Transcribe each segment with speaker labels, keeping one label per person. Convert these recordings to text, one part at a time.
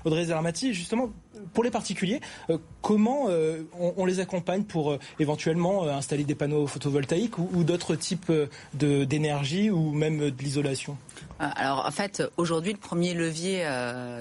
Speaker 1: Audrey Zermati, justement, pour les particuliers, comment on les accompagne pour éventuellement installer des panneaux photovoltaïques ou d'autres types d'énergie ou même de l'isolation ?
Speaker 2: Alors en fait, aujourd'hui, le premier levier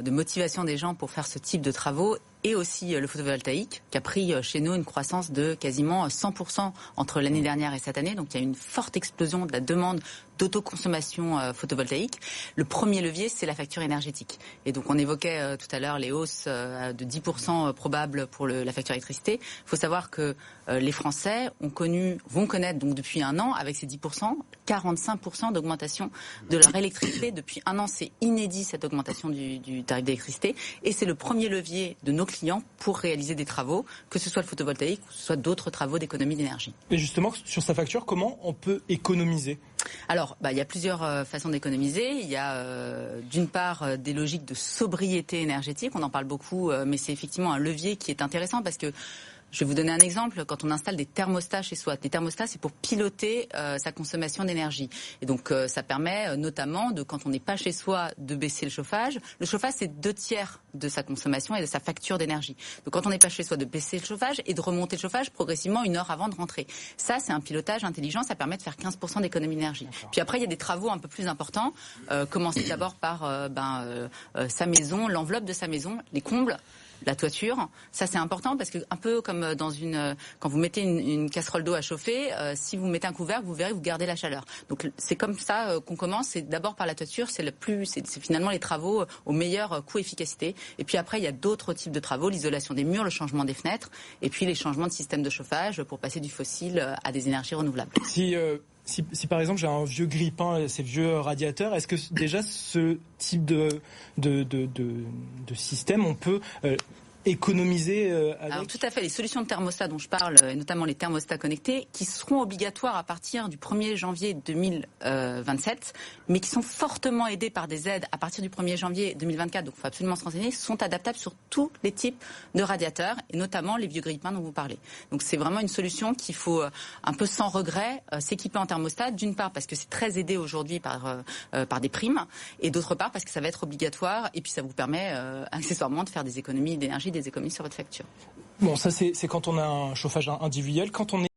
Speaker 2: de motivation des gens pour faire ce type de travaux et aussi le photovoltaïque, qui a pris chez nous une croissance de quasiment 100% entre l'année dernière et cette année. Donc il y a une forte explosion de la demande d'autoconsommation photovoltaïque. Le premier levier, c'est la facture énergétique. Et donc on évoquait tout à l'heure les hausses de 10% probables pour la facture électricité. Il faut savoir que les Français vont connaître donc depuis un an, avec ces 10%, 45% d'augmentation de leur électricité. Depuis un an, c'est inédit cette augmentation du tarif d'électricité. Et c'est le premier levier de nos clients pour réaliser des travaux, que ce soit le photovoltaïque ou que ce soit d'autres travaux d'économie d'énergie.
Speaker 1: Et justement, sur sa facture, comment on peut économiser ?
Speaker 2: Alors, il y a plusieurs façons d'économiser. Il y a d'une part des logiques de sobriété énergétique. On en parle beaucoup, mais c'est effectivement un levier qui est intéressant parce que je vais vous donner un exemple. Quand on installe des thermostats chez soi, des thermostats, c'est pour piloter sa consommation d'énergie. Et donc, ça permet notamment, quand on n'est pas chez soi, de baisser le chauffage. Le chauffage, c'est 2/3 de sa consommation et de sa facture d'énergie. Donc, quand on n'est pas chez soi, de baisser le chauffage et de remonter le chauffage progressivement 1 heure avant de rentrer. Ça, c'est un pilotage intelligent. Ça permet de faire 15% d'économie d'énergie. Puis après, il y a des travaux un peu plus importants. Commencer d'abord par sa maison, l'enveloppe de sa maison, les combles. La toiture, ça c'est important parce que un peu comme quand vous mettez une casserole d'eau à chauffer, si vous mettez un couvercle, vous verrez, vous gardez la chaleur. Donc c'est comme ça qu'on commence. C'est d'abord par la toiture, c'est finalement les travaux au meilleur coût-efficacité. Et puis après il y a d'autres types de travaux, l'isolation des murs, le changement des fenêtres, et puis les changements de système de chauffage pour passer du fossile à des énergies renouvelables.
Speaker 1: Si par exemple j'ai un vieux grille-pain, ces vieux radiateurs, est-ce que déjà ce type de système on peut économiser avec...
Speaker 2: Alors tout à fait, les solutions de thermostat dont je parle, et notamment les thermostats connectés, qui seront obligatoires à partir du 1er janvier 2027, mais qui sont fortement aidés par des aides à partir du 1er janvier 2024, donc il faut absolument se renseigner, sont adaptables sur tous les types de radiateurs, et notamment les vieux grille-pains dont vous parlez. Donc c'est vraiment une solution qu'il faut un peu sans regret s'équiper en thermostat, d'une part parce que c'est très aidé aujourd'hui par des primes, et d'autre part parce que ça va être obligatoire, et puis ça vous permet accessoirement de faire des économies d'énergie, des économies sur votre facture.
Speaker 1: Bon, ça c'est quand on a un chauffage individuel. Quand on est